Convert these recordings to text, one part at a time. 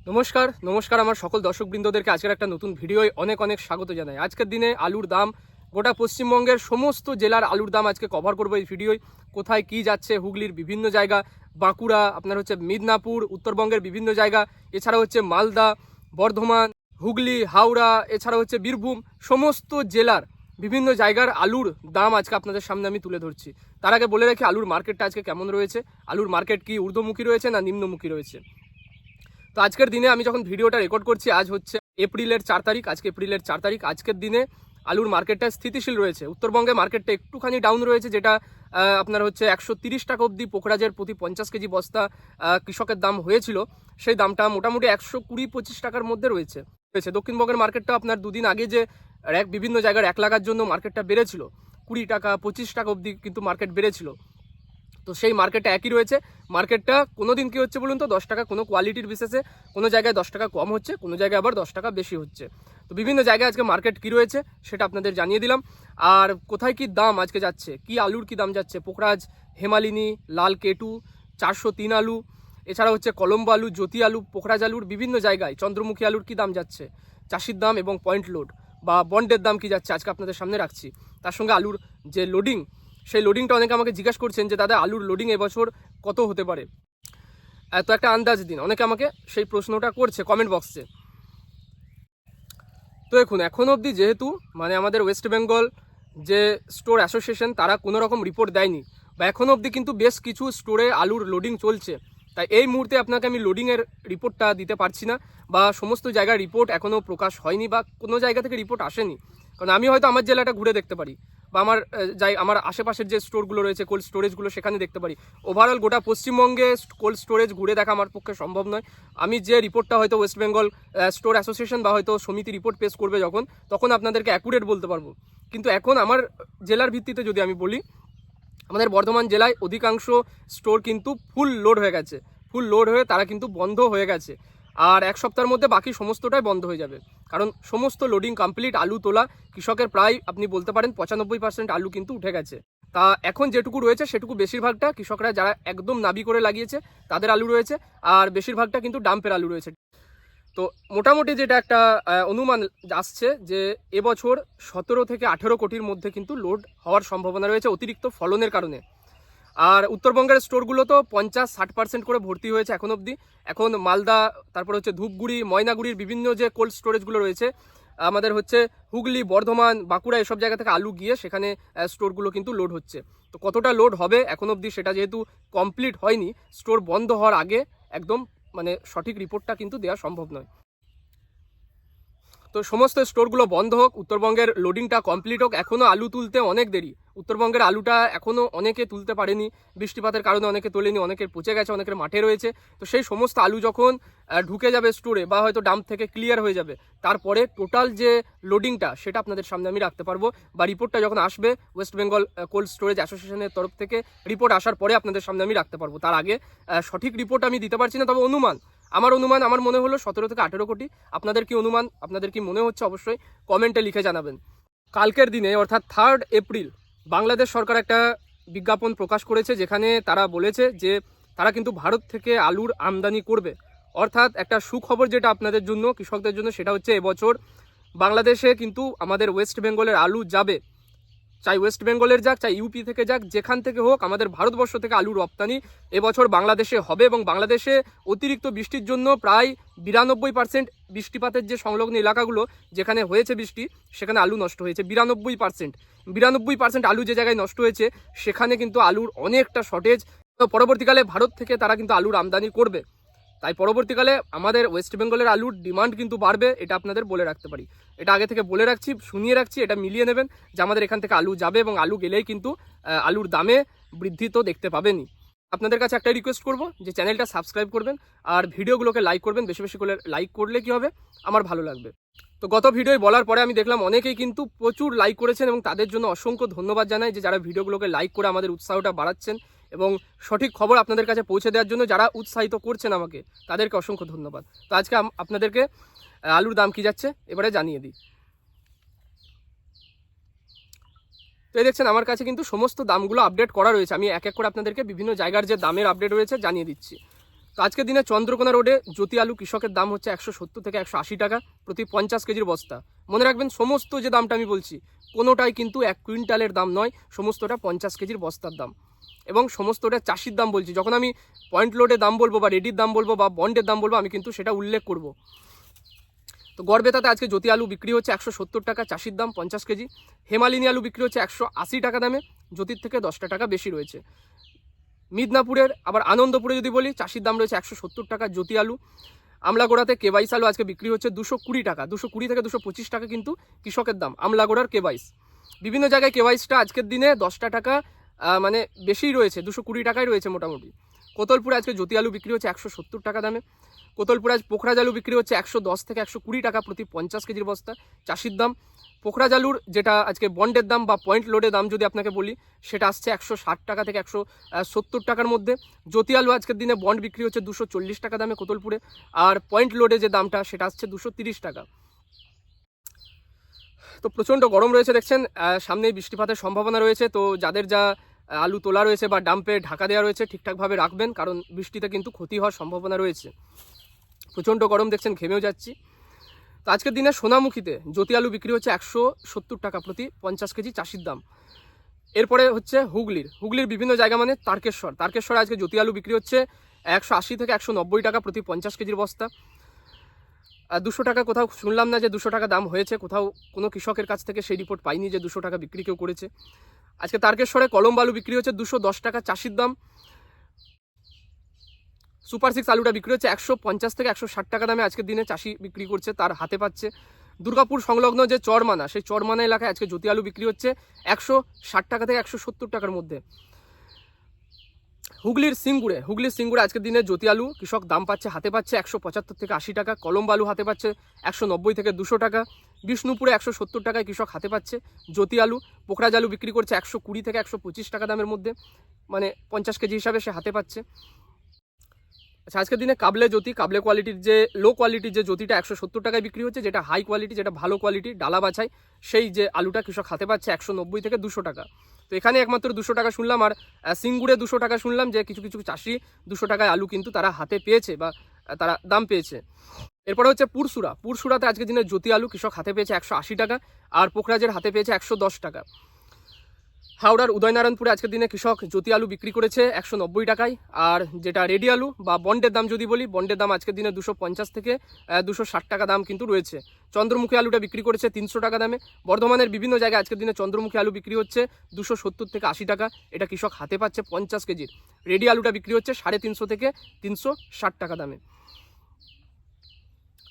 নমস্কার নমস্কার আমার সকল দর্শকবৃন্দদেরকে আজকের একটা নতুন ভিডিওয় অনেক অনেক স্বাগত জানাই। আজকের দিনে আলুর দাম গোটা পশ্চিমবঙ্গের সমস্ত জেলার আলুর দাম আজকে কভার করবো এই ভিডিওয়। কোথায় কি যাচ্ছে, হুগলির বিভিন্ন জায়গা, বাঁকুড়া, আপনার হচ্ছে মিদনাপুর, উত্তরবঙ্গের বিভিন্ন জায়গা, এছাড়া হচ্ছে মালদা, বর্ধমান, হুগলি, হাওড়া, এছাড়া হচ্ছে বীরভূম, সমস্ত জেলার বিভিন্ন জায়গার আলুর দাম আজকে আপনাদের সামনে আমি তুলে ধরছি। তার আগে বলে রাখি আলুর মার্কেটটা আজকে কেমন রয়েছে। আলুর মার্কেট কি ঊর্ধ্বমুখী রয়েছে না নিম্নমুখী রয়েছে। তো আজকের দিনে আমি যখন ভিডিওটা রেকর্ড করছি, আজ হচ্ছে এপ্রিলের 4 তারিখ। আজকে এপ্রিলের 4 তারিখ। আজকের দিনে আলুর মার্কেটটা স্থিতিশীল রয়েছে। উত্তরবঙ্গে মার্কেটটা একটুখানি ডাউন রয়েছে, যেটা আপনার হচ্ছে 130 টাকা অবধি পোখরাজের প্রতি 50 কেজি বস্তা কৃষকের দাম হয়েছিল। সেই দামটা মোটামুটি 120-25 টাকার মধ্যে রয়েছে। দক্ষিণবঙ্গের মার্কেটটা আপনার দুদিন আগে যে বিভিন্ন জায়গার 1 লাগার জন্য মার্কেটটা বেড়েছিল, 20 টাকা 25 টাকা অবধি কিন্তু মার্কেট বেড়েছিল। তো সেই মার্কেটটা একই রয়েছে। মার্কেটটা কোনো দিন কি হচ্ছে বলুন তো, 10 টাকা কোনো কোয়ালিটির বিশেষে কোনো জায়গায় 10 টাকা কম হচ্ছে, কোনো জায়গায় আবার 10 টাকা বেশি হচ্ছে। তো বিভিন্ন জায়গায় আজকে মার্কেট কি রয়েছে সেটা আপনাদের জানিয়ে দিলাম। আর কোথায় কি দাম আজকে যাচ্ছে, কি আলুর কি দাম যাচ্ছে, পোখরাজ, হেমালিনী, লাল কেটু 403 আলু, এছাড়া হচ্ছে কলম্বো আলু, জ্যোতি আলু, পোখরাজ আলুর বিভিন্ন জায়গায়, চন্দ্রমুখী আলুর কি দাম যাচ্ছে, চাষির দাম এবং পয়েন্ট লোড বা বন্ডের দাম কি যাচ্ছে আজকে আপনাদের সামনে রাখছি। তার সঙ্গে আলুর যে লোডিং, সেই লোডিংটা অনেকে আমাকে জিজ্ঞাসা করছেন যে দাদা আলুর লোডিং এবছর কত হতে পারে, এত একটা আন্দাজ দিন। অনেকে আমাকে সেই প্রশ্নটা করছে কমেন্ট বক্সে। তো দেখুন, এখন অবধি যেহেতু আমাদের ওয়েস্ট বেঙ্গল যে স্টোর অ্যাসোসিয়েশন তারা কোনো রকম রিপোর্ট দেয়নি, বা এখন অবধি কিন্তু বেশ কিছু স্টোরে আলুর লোডিং চলছে, তাই এই মুহূর্তে আপনাকে আমি লোডিংয়ের রিপোর্টটা দিতে পারছি না, বা সমস্ত জায়গায় রিপোর্ট এখনও প্রকাশ হয়নি, বা কোনো জায়গা থেকে রিপোর্ট আসেনি। কারণ আমি হয়তো আমার জেলাটা ঘুরে দেখতে পারি, বা আমার আশেপাশের যে স্টোরগুলো রয়েছে, কোল্ড স্টোরেজগুলো, সেখানে দেখতে পারি। ওভারঅল গোটা পশ্চিমবঙ্গে কোল্ড স্টোরেজ ঘুরে দেখা আমার পক্ষে সম্ভব নয়। আমি যে রিপোর্টটা হয়তো ওয়েস্ট বেঙ্গল স্টোর অ্যাসোসিয়েশন বা হয়তো সমিতি রিপোর্ট পেশ করবে তখন আপনাদেরকে অ্যাকুরেট বলতে পারবো। কিন্তু এখন আমার জেলার ভিত্তিতে যদি আমি বলি, আমাদের বর্ধমান জেলায় অধিকাংশ স্টোর কিন্তু ফুল লোড হয়ে গেছে, ফুল লোড হয়ে তারা কিন্তু বন্ধ হয়ে গেছে। আর এক সপ্তাহের মধ্যে বাকি সমস্তটাই বন্ধ হয়ে যাবে, কারণ সমস্ত লোডিং কমপ্লিট। আলু তোলা কৃষকের প্রায় আপনি বলতে পারেন 95% আলু কিন্তু উঠে গেছে। তা এখন যেটুকু রয়েছে সেটুকু বেশিরভাগটা কৃষকরা যারা একদম নাবি করে লাগিয়েছে তাদের আলু রয়েছে, আর বেশিরভাগটা কিন্তু ডাম্পের আলু রয়েছে। তো মোটামুটি যেটা একটা অনুমান আসছে যে এবছর 17 থেকে 18 কোটির মধ্যে কিন্তু লোড হওয়ার সম্ভাবনা রয়েছে অতিরিক্ত ফলনের কারণে। আর উত্তরবঙ্গের স্টোরগুলো তো 50-60% করে ভর্তি হয়েছে এখন অবধি। এখন মালদা, তারপর হচ্ছে ধূপগুড়ি, ময়নাগুড়ির বিভিন্ন যে কোল্ড স্টোরেজগুলো রয়েছে, আমাদের হচ্ছে হুগলি, বর্ধমান, বাঁকুড়া, এসব জায়গা থেকে আলু গিয়ে সেখানে স্টোরগুলো কিন্তু লোড হচ্ছে। তো কতটা লোড হবে এখন অবধি সেটা যেহেতু কমপ্লিট হয়নি, স্টোর বন্ধ হওয়ার আগে একদম সঠিক রিপোর্টটা কিন্তু দেওয়া সম্ভব নয়। তো সমস্ত স্টোরগুলো বন্ধ হোক, উত্তরবঙ্গের লোডিংটা কমপ্লিট হোক। এখনও আলু তুলতে অনেক দেরি, উত্তরবঙ্গের আলুটা এখনও অনেকে তুলতে পারেনি, বৃষ্টিপাতের কারণে অনেকে তোলেনি, অনেকের পচে গেছে, অনেকের মাঠে রয়েছে। তো সেই সমস্ত আলু যখন ঢুকে যাবে স্টোরে বা হয়তো ডাম্প থেকে ক্লিয়ার হয়ে যাবে, তারপরে টোটাল যে লোডিংটা সেটা আপনাদের সামনে আমি রাখতে পারবো, বা রিপোর্টটা যখন আসবে ওয়েস্ট বেঙ্গল কোল্ড স্টোরেজ অ্যাসোসিয়েশনের তরফ থেকে রিপোর্ট আসার পরে আপনাদের সামনে আমি রাখতে পারবো। তার আগে সঠিক রিপোর্ট আমি দিতে পারছি না, তবে আমার অনুমান আমার মনে হলো 17 থেকে 18 কোটি। আপনাদের কি অনুমান, আপনাদের কি মনে হচ্ছে অবশ্যই কমেন্টে লিখে জানাবেন। কালকের দিনে অর্থাৎ 3 এপ্রিল বাংলাদেশ সরকার একটা বিজ্ঞাপন প্রকাশ করেছে, যেখানে তারা বলেছে যে তারা কিন্তু ভারত থেকে আলুর আমদানি করবে। অর্থাৎ একটা সুখবর যেটা আপনাদের জন্য, কৃষকদের জন্য, সেটা হচ্ছে এবছর বাংলাদেশে কিন্তু আমাদের ওয়েস্ট বেঙ্গলের আলু যাবে। চাই ওয়েস্ট বেঙ্গলের যাক, চাই ইউপি থেকে যাক, যেখান থেকে হোক, আমাদের ভারতবর্ষ থেকে আলু রপ্তানি এবছর বাংলাদেশে হবে। এবং বাংলাদেশে অতিরিক্ত বৃষ্টির জন্য প্রায় 92% বৃষ্টিপাতের যে সংলগ্ন এলাকাগুলো যেখানে হয়েছে বৃষ্টি, সেখানে আলু নষ্ট হয়েছে 92%। আলু যে জায়গায় নষ্ট হয়েছে সেখানে কিন্তু আলুর অনেকটা শর্টেজ। তো পরবর্তীকালে ভারত থেকে তারা কিন্তু আলুর আমদানি করবে, তাই পরবর্তীকালে আমাদের ওয়েস্ট বেঙ্গলের আলুর ডিমান্ড কিন্তু বাড়বে, এটা আপনাদের বলে রাখতে পারি। এটা আগে থেকে বলে রাখছি, শুনিয়ে রাখছি, এটা মিলিয়ে নেবেন যে আমাদের এখান থেকে আলু যাবে, এবং আলু গেলেই কিন্তু আলুর দামে বৃদ্ধি তো দেখতে পাবেনই। আপনাদের কাছে একটা রিকোয়েস্ট করব যে চ্যানেলটা সাবস্ক্রাইব করবেন আর ভিডিওগুলোকে লাইক করবেন। বেশি বেশি করে লাইক করলে কি হবে, আমার ভালো লাগবে। তো গত ভিডিও বলার পরে আমি দেখলাম অনেকেই কিন্তু প্রচুর লাইক করেছেন, এবং তাদের জন্য অসংখ্য ধন্যবাদ জানাই যে যারা ভিডিওগুলোকে লাইক করে আমাদের উৎসাহটা বাড়াচ্ছেন এবং সঠিক খবর আপনাদের কাছে পৌঁছে দেওয়ার জন্য যারা উৎসাহিত করছেন আমাকে, তাদেরকে অসংখ্য ধন্যবাদ। তো আজকে আপনাদেরকে আলুর দাম কি যাচ্ছে এবারে জানিয়ে দিই। তো এই দেখছেন আমার কাছে কিন্তু সমস্ত দামগুলো আপডেট করা রয়েছে, আমি এক এক করে আপনাদেরকে বিভিন্ন জায়গার যে দামের আপডেট রয়েছে জানিয়ে দিচ্ছি। তো আজকের দিনে চন্দ্রকোনা রোডে জ্যোতি আলু কৃষকের দাম হচ্ছে 170 থেকে 180 টাকা প্রতি 50 কেজির বস্তা। মনে রাখবেন সমস্ত যে দামটা আমি বলছি কোনোটাই কিন্তু 1 কুইন্টালের দাম নয়, সমস্তটা 50 কেজির বস্তার দাম এবং সমস্তটা চাষির দাম বলছি। যখন আমি পয়েন্ট লোডের দাম বলবো বা রেডির দাম বলবো বা বন্ডের দাম বলবো আমি কিন্তু সেটা উল্লেখ করব। তো গড়বেতাতে আজকে জ্যোতি আলু বিক্রি হচ্ছে 170 টাকা, চাষির দাম 50 কেজি। হেমালিনী আলু বিক্রি হচ্ছে 180 টাকা দামে, জ্যোতির থেকে 10 টাকা বেশি রয়েছে। মিদনাপুরের আবার আনন্দপুরে যদি বলি চাষির দাম রয়েছে 170 টাকা জ্যোতি আলু। আমলাগোড়াতে কেবাইস আলু আজকে বিক্রি হচ্ছে 220 টাকা, 220 থেকে 225 টাকা কিন্তু কৃষকের দাম আমলাগোড়ার কেবাইস। বিভিন্ন জায়গায় কেবাইসটা আজকের দিনে 10 টাকা মানে বেশিই রয়েছে, 220 টাকায় রয়েছে মোটামুটি। কোতলপুরে আজকে জ্যোতি আলু বিক্রি হচ্ছে 170 টাকা দামে। কোতলপুরে আজ পোখরাজ আলু বিক্রি হচ্ছে 110 থেকে 120 টাকা প্রতি 50 কেজির বস্তা, চাষির দাম। পোখরাজ আলুর যেটা আজকে বন্ডের দাম বা পয়েন্ট লোডের দাম যদি আপনাকে বলি সেটা আসছে 160 টাকা থেকে 170 টাকার মধ্যে। জ্যোতি আলু আজকের দিনে বন্ড বিক্রি হচ্ছে 240 টাকা দামে কোতলপুরে, আর পয়েন্ট লোডে যে দামটা সেটা আসছে 230 টাকা। তো প্রচণ্ড গরম রয়েছে দেখছেন, সামনেই বৃষ্টিপাতের সম্ভাবনা রয়েছে। তো যাদের যা আলু তোলা রয়েছে বা ডাম্পে ঢাকা দেওয়া রয়েছে ঠিকঠাকভাবে রাখবেন, কারণ বৃষ্টিতে কিন্তু ক্ষতি হওয়ার সম্ভাবনা রয়েছে। প্রচণ্ড গরম দেখছেন, ঘেমেও যাচ্ছি। তো আজকের দিনে সোনামুখীতে জ্যোতি আলু বিক্রি হচ্ছে 170 টাকা প্রতি 50 কেজি, চাষির দাম। এরপরে হচ্ছে হুগলির বিভিন্ন জায়গা মানে তারকেশ্বরে আজকে জ্যোতি আলু বিক্রি হচ্ছে 180 থেকে 190 টাকা প্রতি 50 কেজির বস্তা। 200 টাকা কোথাও শুনলাম না যে 200 টাকা দাম হয়েছে, কোথাও কোনো কৃষকের কাছ থেকে সেই রিপোর্ট পাইনি যে 200 টাকা বিক্রি কেউ করেছে। আজকে তারকেশ্বরে কলম আলু বিক্রি হচ্ছে 210 টাকা, চাষির দাম। সুপার 6 আলুটা বিক্রি হচ্ছে 150 থেকে 160 টাকা দামে আজকের দিনে চাষি বিক্রি করছে, তার হাতে পাচ্ছে। দুর্গাপুর সংলগ্ন যে চরমানা, সেই চরমানা এলাকায় আজকে জ্যোতি আলু বিক্রি হচ্ছে 160 টাকা থেকে 170 টাকার মধ্যে। হুগলির সিঙ্গুরে আজকের দিনে জ্যোতি আলু কৃষক দাম পাচ্ছে, হাতে পাচ্ছে 175 থেকে 80 টাকা। কলম আলু হাতে পাচ্ছে 190 থেকে 200 টাকা। বিষ্ণুপুরে 170 টাকায় কৃষক হাতে পাচ্ছে জ্যোতি আলু। পোখরাজ আলু বিক্রি করছে 120 থেকে 125 টাকা দামের মধ্যে, মানে 50 কেজি হিসাবে সে হাতে পাচ্ছে। আচ্ছা, আজকের দিনে কাবলে কোয়ালিটির যে লো কোয়ালিটির যে জ্যোতিটা 170 টাকায় বিক্রি হচ্ছে, যেটা হাই কোয়ালিটি, যেটা ভালো কোয়ালিটি ডালা বাছাই, সেই যে আলুটা কৃষক হাতে পাচ্ছে 190 থেকে 200 টাকা। তো এখানে একমাত্র 200 টাকা শুনলাম, আর সিঙ্গুরে 200 টাকা শুনলাম যে কিছু কিছু চাষি 200 টাকায় আলু কিন্তু তারা হাতে পেয়েছে বা তারা দাম পেয়েছে। এরপরে হচ্ছে পুরসুরাতে আজকের দিনে জ্যোতি আলু কৃষক হাতে পেয়েছে 180 টাকা, আর পোখরাজের হাতে পেয়েছে 110 টাকা। হাওড়ার উদয়নারায়ণপুরে আজকের দিনে কৃষক জ্যোতি আলু বিক্রি করেছে 190 টাকায়। আর যেটা রেডি আলু বা বন্ডের দাম যদি বলি, বন্ডের দাম আজকের দিনে 250 থেকে 260 টাকা দাম কিন্তু রয়েছে। চন্দ্রমুখী আলুটা বিক্রি করেছে 300 টাকা দামে। বর্ধমানের বিভিন্ন জায়গায় আজকের দিনে চন্দ্রমুখী আলু বিক্রি হচ্ছে 270 থেকে 80 টাকা, এটা কৃষক হাতে পাচ্ছে 50 কেজির। রেডি আলুটা বিক্রি হচ্ছে 350 থেকে 360 টাকা দামে।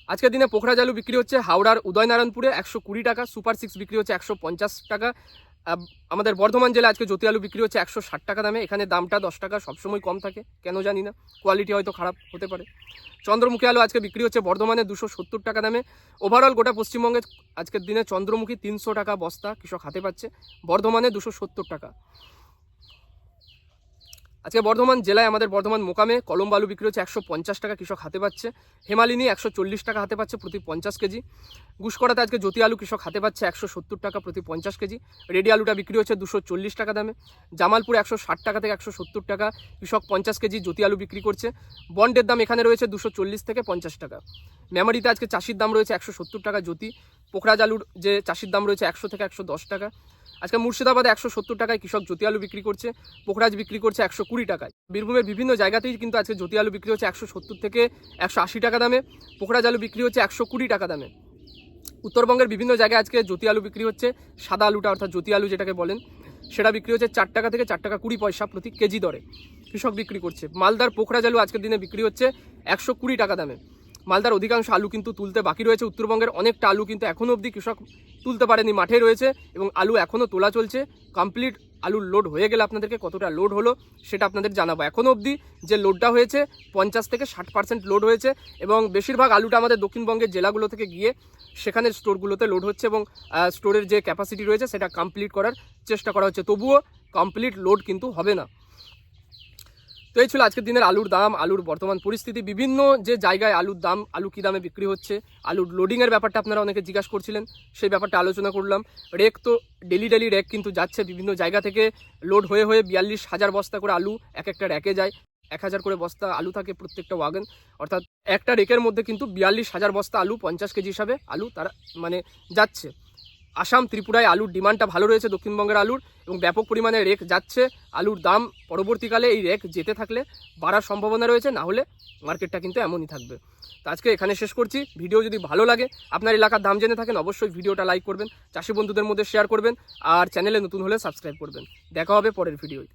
আজকের দিনে পোখরাজ আলু বিক্রি হচ্ছে হাওড়ার উদয়নারায়ণপুরে 120 টাকা, সুপার 6 বিক্রি হচ্ছে 150 টাকা। আমাদের বর্ধমান জেলায় আজকে জ্যোতি আলু বিক্রি হচ্ছে 160 টাকা দামে। এখানে দামটা 10 টাকা সবসময় কম থাকে, কেন জানি না, কোয়ালিটি হয়তো খারাপ হতে পারে। চন্দ্রমুখী আলু আজকে বিক্রি হচ্ছে বর্ধমানে 270 টাকা দামে। ওভারঅল গোটা পশ্চিমবঙ্গে আজকের দিনে চন্দ্রমুখী 300 টাকা বস্তা কৃষক হাতে পাচ্ছে, বর্ধমানে 270 টাকা। আজকে বর্ধমান জেলায় আমাদের বর্ধমান মোকামে কলম আলু বিক্রি হচ্ছে 150 টাকা, কৃষক হাতে পাচ্ছে। হেমালিনী 140 টাকা হাতে পাচ্ছে প্রতি 50 কেজি। গুসকরাতে আজকে জ্যোতি আলু কৃষক হাতে পাচ্ছে 170 টাকা প্রতি 50 কেজি। রেডি আলুটা বিক্রি হচ্ছে 240 টাকা দামে। জামালপুরে 160 টাকা থেকে 170 টাকা কৃষক 50 কেজি জ্যোতি আলু বিক্রি করছে। বন্ডের দাম এখানে রয়েছে 240 থেকে 50 টাকা। মেমারিতে আজকে চাষির দাম রয়েছে 170 টাকা জ্যোতি। পোখরাজ আলুর যে চাষির দাম রয়েছে 100 থেকে 110 টাকা। আজকে মুর্শিদাবাদে 170 টাকায় কৃষক জ্যোতি আলু বিক্রি করছে, পোখরাজ বিক্রি করছে 120 টাকায়। বীরভূমের বিভিন্ন জায়গাতেই কিন্তু আজকে জ্যোতি আলু বিক্রি হচ্ছে 170 থেকে 180 টাকা দামে, পোখরাজ আলু বিক্রি হচ্ছে 120 টাকা দামে। উত্তরবঙ্গের বিভিন্ন জায়গায় আজকে জ্যোতি আলু বিক্রি হচ্ছে, সাদা আলুটা অর্থাৎ জ্যোতি আলু যেটাকে বলেন, সেটা বিক্রি হচ্ছে 4 টাকা থেকে 4 টাকা 20 পয়সা প্রতি কেজি দরে কৃষক বিক্রি করছে। মালদার পোখরাজ আলু আজকের দিনে বিক্রি হচ্ছে 120 টাকা দামে। মালদার অধিকাংশ আলু কিন্তু তুলতে বাকি রয়েছে, উত্তরবঙ্গের অনেকটা আলু কিন্তু এখনও অবধি কৃষক তুলতে পারেনি, মাঠে রয়েছে এবং আলু এখনও তোলা চলছে। কমপ্লিট আলুর লোড হয়ে গেলে আপনাদেরকে কতটা লোড হলো সেটা আপনাদের জানাবো। এখনও অবধি যে লোডটা হয়েছে 50 থেকে 60% লোড হয়েছে এবং বেশিরভাগ আলুটা আমাদের দক্ষিণবঙ্গের জেলাগুলো থেকে গিয়ে সেখানের স্টোরগুলোতে লোড হচ্ছে এবং স্টোরের যে ক্যাপাসিটি রয়েছে সেটা কমপ্লিট করার চেষ্টা করা হচ্ছে, তবুও কমপ্লিট লোড কিন্তু হবে না। তো এই ছিল আজকের দিনের আলুর দাম, আলুর বর্তমান পরিস্থিতি, বিভিন্ন যে জায়গায় আলুর দাম, আলু কী দামে বিক্রি হচ্ছে, আলুর লোডিংয়ের ব্যাপারটা আপনারা অনেকে জিজ্ঞাসা করছিলেন, সেই ব্যাপারটা আলোচনা করলাম। রেক তো ডেলি রেক কিন্তু যাচ্ছে বিভিন্ন জায়গা থেকে লোড হয়ে 42,000 বস্তা করে আলু এক একটা র্যাকে যায়। 1000 করে বস্তা আলু থাকে প্রত্যেকটা ওয়াগন, অর্থাৎ একটা রেকের মধ্যে কিন্তু 42,000 বস্তা আলু 50 কেজি হিসাবে আলু তারা মানে যাচ্ছে। আসাম ত্রিপুরায় আলুর ডিমান্ডটা ভালো রয়েছে দক্ষিণবঙ্গের আলুর, এবং ব্যাপক পরিমাণে রেক যাচ্ছে। আলুর দাম পরবর্তীকালে এই রেক যেতে থাকলে বাড়ার সম্ভাবনা রয়েছে, না হলে মার্কেটটা কিন্তু এমনই থাকবে। তো আজকে এখানে শেষ করছি। ভিডিও যদি ভালো লাগে, আপনার এলাকার দাম জেনে থাকেন, অবশ্যই ভিডিওটা লাইক করবেন, চাষি বন্ধুদের মধ্যে শেয়ার করবেন, আর চ্যানেলে নতুন হলে সাবস্ক্রাইব করবেন। দেখা হবে পরের ভিডিওয়।